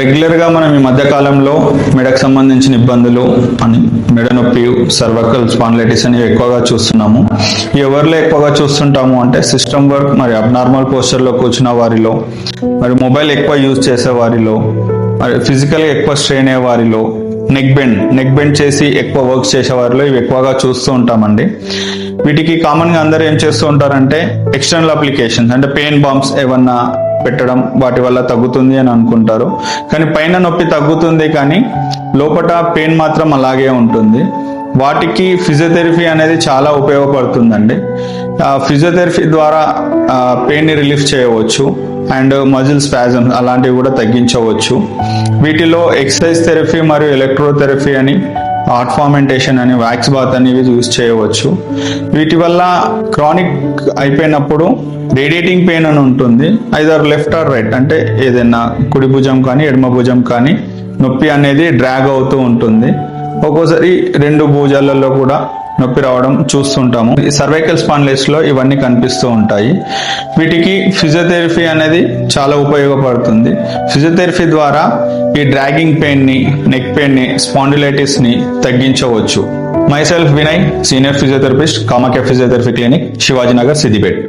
Regular గా మనం ఈ మధ్య కాలంలో మెడకు సంబంధించిన ఇబ్బందులు అని మెడ నొప్పి, సర్వైకల్ స్పాండిలైటిస్ అనేవి ఎక్కువగా చూస్తున్నాము. ఎవరిలో ఎక్కువగా చూస్తుంటాము అంటే సిస్టమ్ వర్క్ మరి అబ్నార్మల్ పోస్చర్ లో కూర్చున్న వారిలో, మరి మొబైల్ ఎక్కువ యూజ్ చేసే వారిలో, మరి ఫిజికల్ గా ఎక్కువ స్ట్రెయిన్ అయ్యే వారిలో, నెక్ బెండ్ చేసి ఎక్కువ వర్క్ చేసే వారిలో ఇవి ఎక్కువగా చూస్తూ ఉంటామండి. వీటికి కామన్ గా అందరూ ఏం చేస్తూ ఉంటారంటే ఎక్స్టర్నల్ అప్లికేషన్స్ అంటే పెయిన్ బాంబ్స్ ఏమన్నా పెట్టడం వాటి వల్ల తగ్గుతుంది అని అనుకుంటారు. కానీ పైన నొప్పి తగ్గుతుంది కానీ లోపల పెయిన్ మాత్రం అలాగే ఉంటుంది. వాటికి ఫిజియోథెరపీ అనేది చాలా ఉపయోగపడుతుందండి. ఫిజియోథెరపీ ద్వారా పెయిన్ ని రిలీఫ్ చేయవచ్చు అండ్ మజిల్ స్పాజమ్స్ అలాంటివి కూడా తగ్గించవచ్చు. వీటిలో ఎక్సర్సైజ్ థెరపీ మరియు ఎలక్ట్రోథెరపీ అని, హార్ట్ ఫార్మెంటేషన్ అని, వ్యాక్స్ బాత్ అనేవి యూజ్ చేయవచ్చు. వీటి వల్ల క్రానిక్ అయిపోయినప్పుడు రేడియేటింగ్ పెయిన్ అని ఉంటుంది. ఐదర్ లెఫ్ట్ ఆర్ రైట్ అంటే ఏదైనా కుడి భుజం కానీ ఎడమ భుజం కానీ నొప్పి అనేది డ్రాగ్ అవుతూ ఉంటుంది. ఒక్కోసారి రెండు భుజాలలో కూడా నొప్పి రావడం చూస్తుంటాము. ఈ సర్వైకల్ స్పాండిలైటిస్ లో ఇవన్నీ కనిపిస్తూ ఉంటాయి. వీటికి ఫిజియోథెరపీ అనేది చాలా ఉపయోగపడుతుంది. ఫిజియోథెరపీ ద్వారా ఈ డ్రాగింగ్ పెయిన్ ని, నెక్ పెయిన్ ని, స్పాండిలైటిస్ ని తగ్గించవచ్చు. My self Vinay, senior physiotherapist, Kamakhya physiotherapy clinic, Shivaji Nagar, Siddipet.